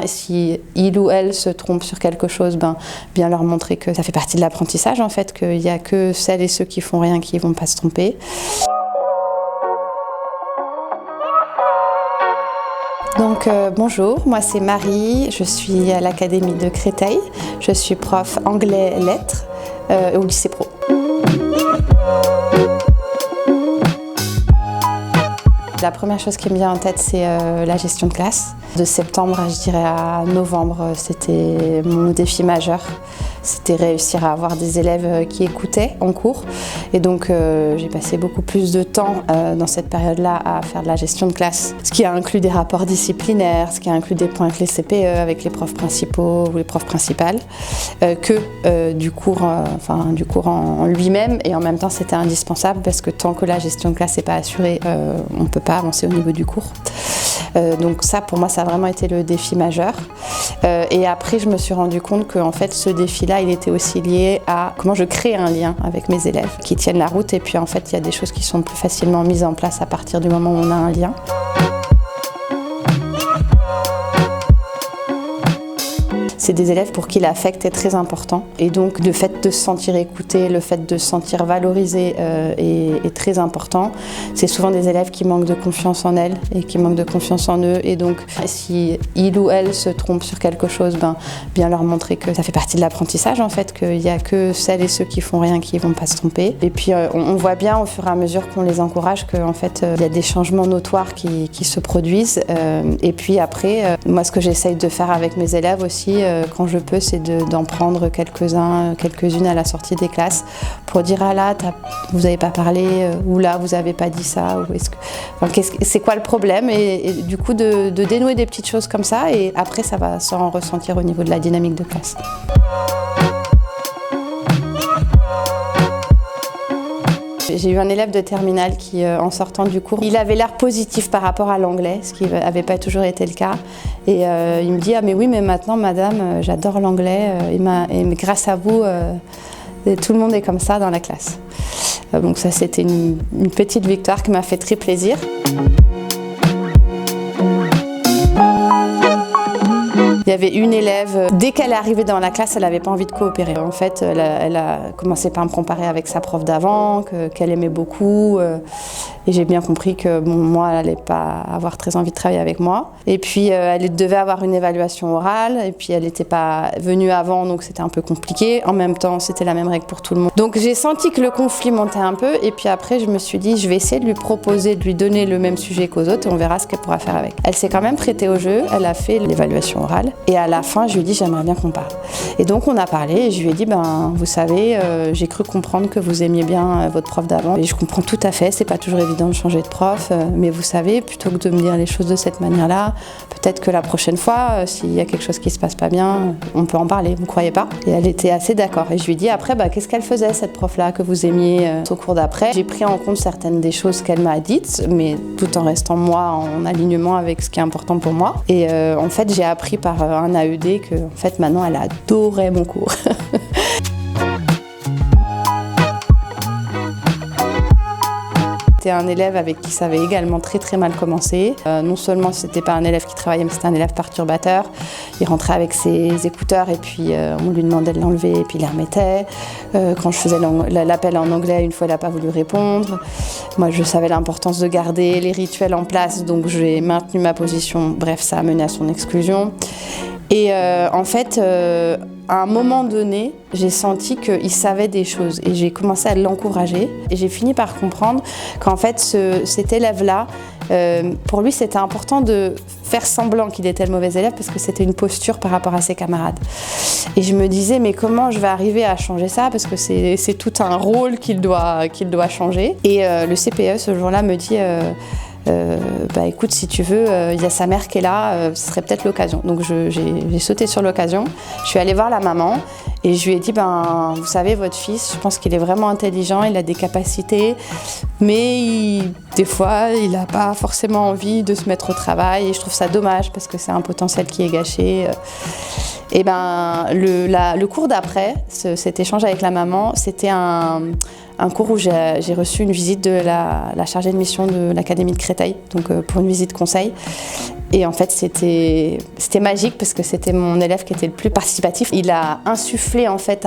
Si il ou elle se trompe sur quelque chose, bien leur montrer que ça fait partie de l'apprentissage en fait, qu'il n'y a que celles et ceux qui font rien qui ne vont pas se tromper. Donc bonjour, moi c'est Marie, je suis à l'Académie de Créteil, je suis prof anglais-lettres au lycée pro. La première chose qui me vient en tête, c'est la gestion de classe. De septembre, je dirais, à novembre, c'était mon défi majeur. C'était réussir à avoir des élèves qui écoutaient en cours. Et donc, j'ai passé beaucoup plus de temps dans cette période-là à faire de la gestion de classe. Ce qui a inclus des rapports disciplinaires, ce qui a inclus des points avec les CPE, avec les profs principaux ou les profs principales, que du cours en lui-même. Et en même temps, c'était indispensable parce que tant que la gestion de classe n'est pas assurée, on ne peut pas avancer au niveau du cours. Donc ça, pour moi, ça a vraiment été le défi majeur. Et après, je me suis rendu compte que en fait, ce défi-là, il était aussi lié à comment je crée un lien avec mes élèves qui tiennent la route. Et puis en fait, il y a des choses qui sont plus facilement mises en place à partir du moment où on a un lien. C'est des élèves pour qui l'affect est très important et donc le fait de se sentir écouté, le fait de se sentir valorisé est très important. C'est souvent des élèves qui manquent de confiance en elles et qui manquent de confiance en eux et donc si il ou elle se trompe sur quelque chose, bien leur montrer que ça fait partie de l'apprentissage en fait, qu'il n'y a que celles et ceux qui font rien qui ne vont pas se tromper. Et puis on voit bien au fur et à mesure qu'on les encourage qu'en fait il y a des changements notoires qui se produisent et puis après moi ce que j'essaye de faire avec mes élèves aussi quand je peux, c'est d'en prendre quelques-unes à la sortie des classes pour dire ah là, vous n'avez pas parlé ou là, vous n'avez pas dit ça. C'est quoi le problème et du coup de dénouer des petites choses comme ça et après ça va s'en ressentir au niveau de la dynamique de classe. J'ai eu un élève de terminale qui, en sortant du cours, il avait l'air positif par rapport à l'anglais, ce qui n'avait pas toujours été le cas. Et il me dit « Ah mais oui, mais maintenant, madame, j'adore l'anglais et grâce à vous, tout le monde est comme ça dans la classe. » Donc ça, c'était une petite victoire qui m'a fait très plaisir. Il y avait une élève, dès qu'elle est arrivée dans la classe, elle n'avait pas envie de coopérer. En fait, elle a commencé par me comparer avec sa prof d'avant, qu'elle aimait beaucoup. Et j'ai bien compris que moi, elle n'allait pas avoir très envie de travailler avec moi. Et puis, elle devait avoir une évaluation orale. Et puis, elle n'était pas venue avant, donc c'était un peu compliqué. En même temps, c'était la même règle pour tout le monde. Donc, j'ai senti que le conflit montait un peu. Et puis après, je me suis dit, je vais essayer de lui proposer, de lui donner le même sujet qu'aux autres et on verra ce qu'elle pourra faire avec. Elle s'est quand même prêtée au jeu. Elle a fait l'évaluation orale. Et à la fin, je lui ai dit, j'aimerais bien qu'on parle. Et donc, on a parlé et je lui ai dit, vous savez, j'ai cru comprendre que vous aimiez bien votre prof d'avant. Et je comprends tout à fait, c'est pas toujours évident de changer de prof. Mais vous savez, plutôt que de me dire les choses de cette manière-là, peut-être que la prochaine fois, s'il y a quelque chose qui se passe pas bien, on peut en parler, vous ne croyez pas? Et elle était assez d'accord. Et je lui ai dit, après, qu'est-ce qu'elle faisait, cette prof-là, que vous aimiez au cours d'après? J'ai pris en compte certaines des choses qu'elle m'a dites, mais tout en restant, moi, en alignement avec ce qui est important pour moi. Et en fait, j'ai appris par un AED que en fait maintenant elle adorait mon cours. C'était un élève avec qui ça avait également très mal commencé. Non seulement c'était pas un élève qui travaillait, mais c'était un élève perturbateur. Il rentrait avec ses écouteurs et puis on lui demandait de l'enlever et puis il les remettait. Quand je faisais l'appel en anglais, une fois il n'a pas voulu répondre. Moi je savais l'importance de garder les rituels en place, donc j'ai maintenu ma position. Bref, ça a mené à son exclusion. Et en fait, à un moment donné, j'ai senti qu'il savait des choses et j'ai commencé à l'encourager. Et j'ai fini par comprendre qu'en fait, cet élève-là, pour lui, c'était important de faire semblant qu'il était le mauvais élève parce que c'était une posture par rapport à ses camarades. Et je me disais, mais comment je vais arriver à changer ça? Parce que c'est tout un rôle qu'il doit changer. Et le CPE, ce jour-là, me dit... écoute, si tu veux, il y a sa mère qui est là, ce serait peut-être l'occasion. Donc j'ai sauté sur l'occasion, je suis allée voir la maman et je lui ai dit, vous savez, votre fils, je pense qu'il est vraiment intelligent, il a des capacités, mais des fois, il n'a pas forcément envie de se mettre au travail et je trouve ça dommage parce que c'est un potentiel qui est gâché. Et le cours d'après, cet échange avec la maman, c'était un cours où j'ai reçu une visite de la chargée de mission de l'Académie de Créteil, donc pour une visite conseil. Et en fait, c'était magique parce que c'était mon élève qui était le plus participatif. Il a insufflé en fait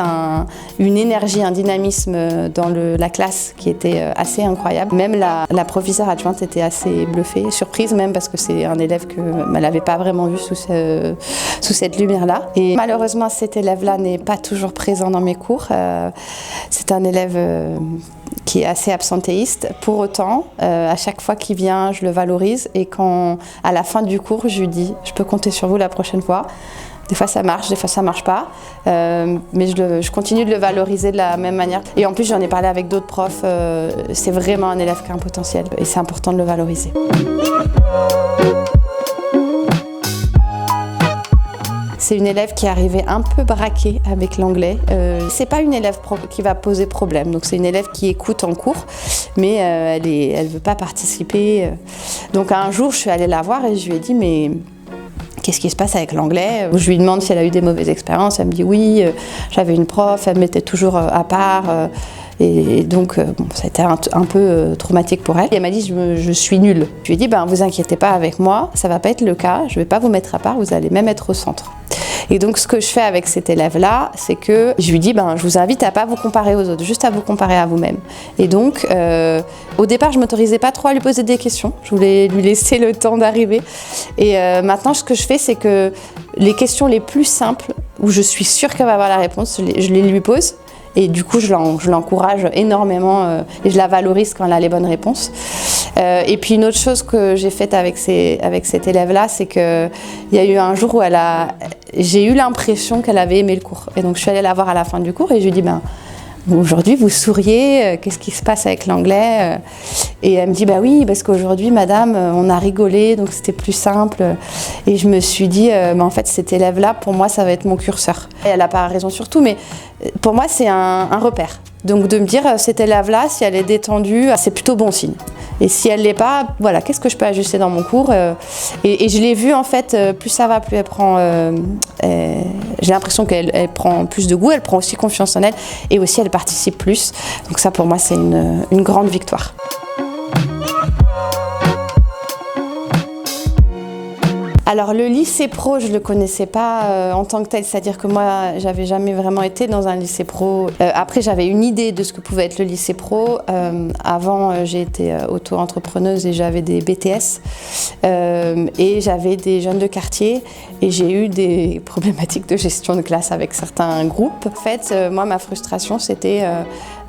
une énergie, un dynamisme dans la classe qui était assez incroyable. Même la professeure adjointe était assez bluffée, surprise même parce que c'est un élève qu'elle n'avait pas vraiment vu sous cette lumière-là. Et malheureusement, cet élève-là n'est pas toujours présent dans mes cours. C'est un élève qui est assez absentéiste. Pour autant, à chaque fois qu'il vient, je le valorise et à la fin du cours, je lui dis « je peux compter sur vous la prochaine fois ». Des fois ça marche, des fois ça marche pas, mais je continue de le valoriser de la même manière. Et en plus j'en ai parlé avec d'autres profs, c'est vraiment un élève qui a un potentiel et c'est important de le valoriser. C'est une élève qui est arrivée un peu braquée avec l'anglais. C'est pas une élève qui va poser problème, donc c'est une élève qui écoute en cours, mais elle veut pas participer. Donc un jour, je suis allée la voir et je lui ai dit mais qu'est-ce qui se passe avec l'anglais? Je lui demande si elle a eu des mauvaises expériences. Elle me dit oui, j'avais une prof, elle me mettait toujours à part. Et donc, bon, ça a été un peu traumatique pour elle. Et elle m'a dit, je suis nulle. Je lui ai dit, ben, vous inquiétez pas avec moi, ça va pas être le cas, je vais pas vous mettre à part, vous allez même être au centre. Et donc, ce que je fais avec cet élève-là, c'est que je lui dis, ben, je vous invite à pas vous comparer aux autres, juste à vous comparer à vous-même. Et donc, au départ, je m'autorisais pas trop à lui poser des questions. Je voulais lui laisser le temps d'arriver. Et maintenant, ce que je fais, c'est que les questions les plus simples, où je suis sûre qu'elle va avoir la réponse, je les lui pose. Et du coup, je l'encourage énormément et je la valorise quand elle a les bonnes réponses. Et puis une autre chose que j'ai faite avec cet élève-là, c'est qu'il y a eu un jour où j'ai eu l'impression qu'elle avait aimé le cours. Et donc je suis allée la voir à la fin du cours et je lui ai dit ben, aujourd'hui vous souriez, qu'est-ce qui se passe avec l'anglais? Et elle me dit bah oui, parce qu'aujourd'hui madame, on a rigolé, donc c'était plus simple. Et je me suis dit, en fait cet élève-là, pour moi ça va être mon curseur. Et elle n'a pas raison sur tout, mais pour moi c'est un repère. Donc de me dire, cet élève-là, si elle est détendue, c'est plutôt bon signe. Et si elle ne l'est pas, voilà, qu'est-ce que je peux ajuster dans mon cours? Et je l'ai vu en fait, plus ça va, plus elle prend, j'ai l'impression qu'elle prend plus de goût, elle prend aussi confiance en elle et aussi elle participe plus. Donc ça pour moi c'est une grande victoire. Alors le lycée pro, je ne le connaissais pas en tant que tel, c'est-à-dire que moi, j'avais jamais vraiment été dans un lycée pro. Après, j'avais une idée de ce que pouvait être le lycée pro. Avant, j'ai été auto-entrepreneuse et j'avais des BTS et j'avais des jeunes de quartier et j'ai eu des problématiques de gestion de classe avec certains groupes. En fait, moi, ma frustration, c'était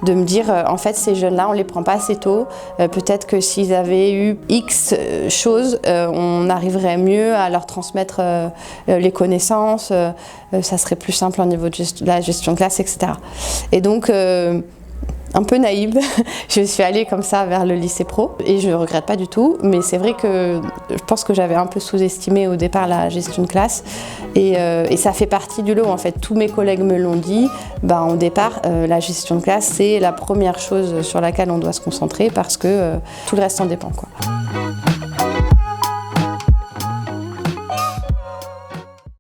de me dire, en fait, ces jeunes-là, on ne les prend pas assez tôt. Peut-être que s'ils avaient eu X choses, on arriverait mieux à leur transmettre les connaissances, ça serait plus simple au niveau de la gestion de classe, etc. Et donc, un peu naïve, je suis allée comme ça vers le lycée pro et je ne regrette pas du tout, mais c'est vrai que je pense que j'avais un peu sous-estimé au départ la gestion de classe et ça fait partie du lot. En fait, tous mes collègues me l'ont dit, au départ, la gestion de classe, c'est la première chose sur laquelle on doit se concentrer parce que tout le reste en dépend, quoi.